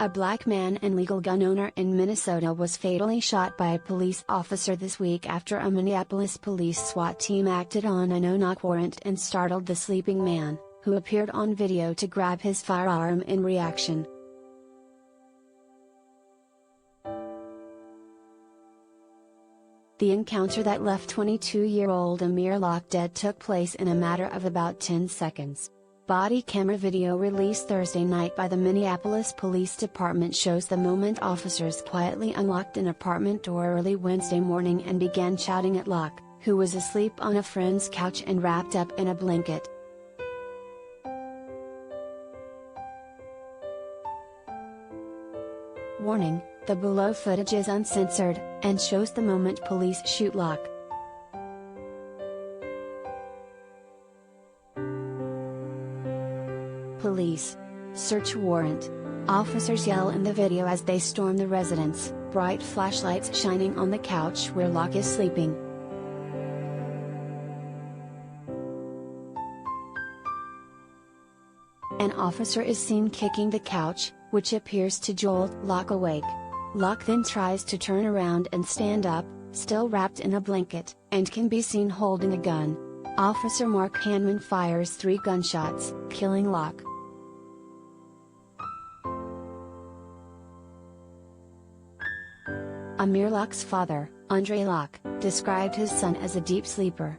A black man and legal gun owner in Minnesota was fatally shot by a police officer this week after a Minneapolis Police SWAT team acted on a no-knock warrant and startled the sleeping man, who appeared on video to grab his firearm in reaction. The encounter that left 22-year-old Amir Locke dead took place in a matter of about 10 seconds. Body camera video released Thursday night by the Minneapolis Police Department shows the moment officers quietly unlocked an apartment door early Wednesday morning and began shouting at Locke, who was asleep on a friend's couch and wrapped up in a blanket. Warning: the below footage is uncensored, and shows the moment police shoot Locke. Police. Search warrant. Officers yell in the video as they storm the residence, bright flashlights shining on the couch where Locke is sleeping. An officer is seen kicking the couch, which appears to jolt Locke awake. Locke then tries to turn around and stand up, still wrapped in a blanket, and can be seen holding a gun. Officer Mark Hanman fires 3 gunshots, killing Locke. Amir Locke's father, Amir Locke, described his son as a deep sleeper.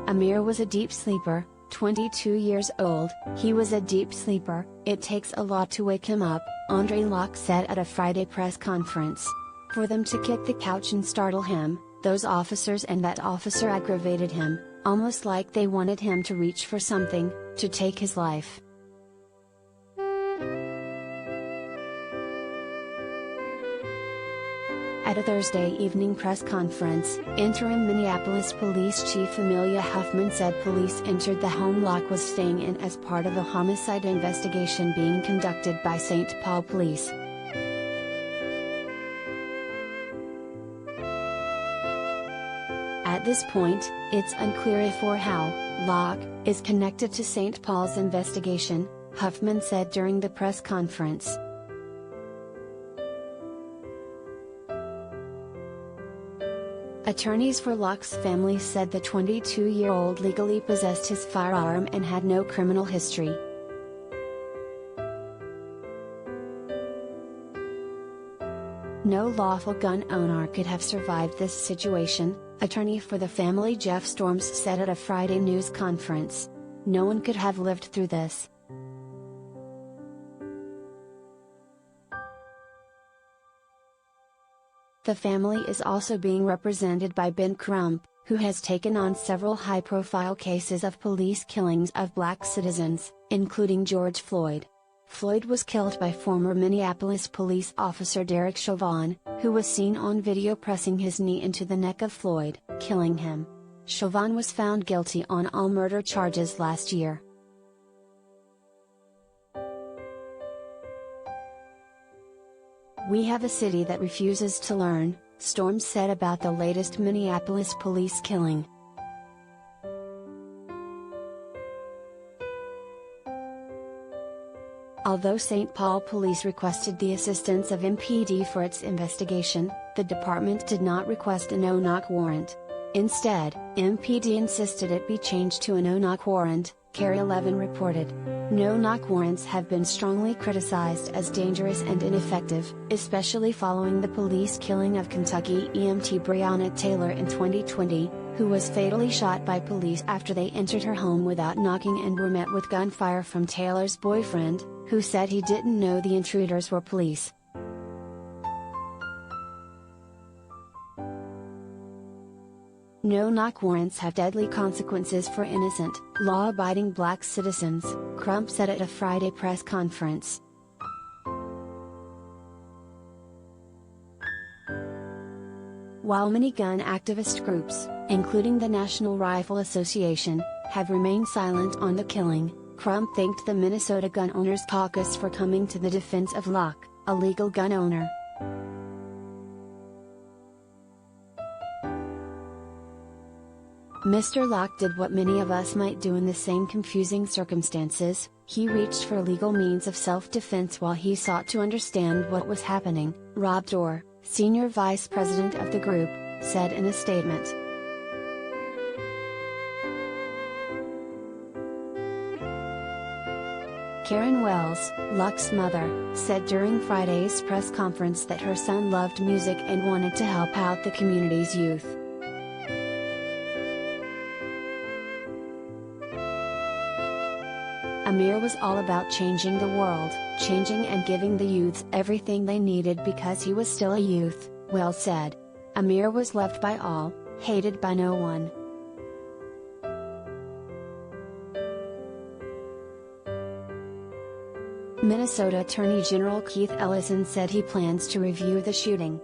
Amir was a deep sleeper, 22 years old. He was a deep sleeper. It takes a lot to wake him up, Amir Locke said at a Friday press conference. For them to kick the couch and startle him, those officers and that officer aggravated him, almost like they wanted him to reach for something, to take his life. At a Thursday evening press conference, interim Minneapolis Police Chief Amelia Huffman said police entered the home Locke was staying in as part of a homicide investigation being conducted by St. Paul Police. At this point, it's unclear if or how Locke is connected to St. Paul's investigation, Huffman said during the press conference. Attorneys for Locke's family said the 22-year-old legally possessed his firearm and had no criminal history. No lawful gun owner could have survived this situation, attorney for the family Jeff Storms said at a Friday news conference. No one could have lived through this. The family is also being represented by Ben Crump, who has taken on several high-profile cases of police killings of black citizens, including George Floyd. Floyd was killed by former Minneapolis police officer Derek Chauvin, who was seen on video pressing his knee into the neck of Floyd, killing him. Chauvin was found guilty on all murder charges last year. "We have a city that refuses to learn," Storms said about the latest Minneapolis police killing. Although St. Paul Police requested the assistance of MPD for its investigation, the department did not request a no-knock warrant. Instead, MPD insisted it be changed to a no-knock warrant, Carrie 11 reported. No-knock warrants have been strongly criticized as dangerous and ineffective, especially following the police killing of Kentucky EMT Breonna Taylor in 2020, who was fatally shot by police after they entered her home without knocking and were met with gunfire from Taylor's boyfriend, who said he didn't know the intruders were police. No-knock warrants have deadly consequences for innocent, law-abiding black citizens, Crump said at a Friday press conference. While many gun activist groups, including the National Rifle Association, have remained silent on the killing, Crump thanked the Minnesota Gun Owners Caucus for coming to the defense of Locke, a legal gun owner. Mr. Locke did what many of us might do in the same confusing circumstances. He reached for legal means of self-defense while he sought to understand what was happening, Rob Dorr, senior vice president of the group, said in a statement. Karen Wells, Locke's mother, said during Friday's press conference that her son loved music and wanted to help out the community's youth. Amir was all about changing the world, changing and giving the youths everything they needed because he was still a youth, Wells said. Amir was loved by all, hated by no one. Minnesota Attorney General Keith Ellison said he plans to review the shooting.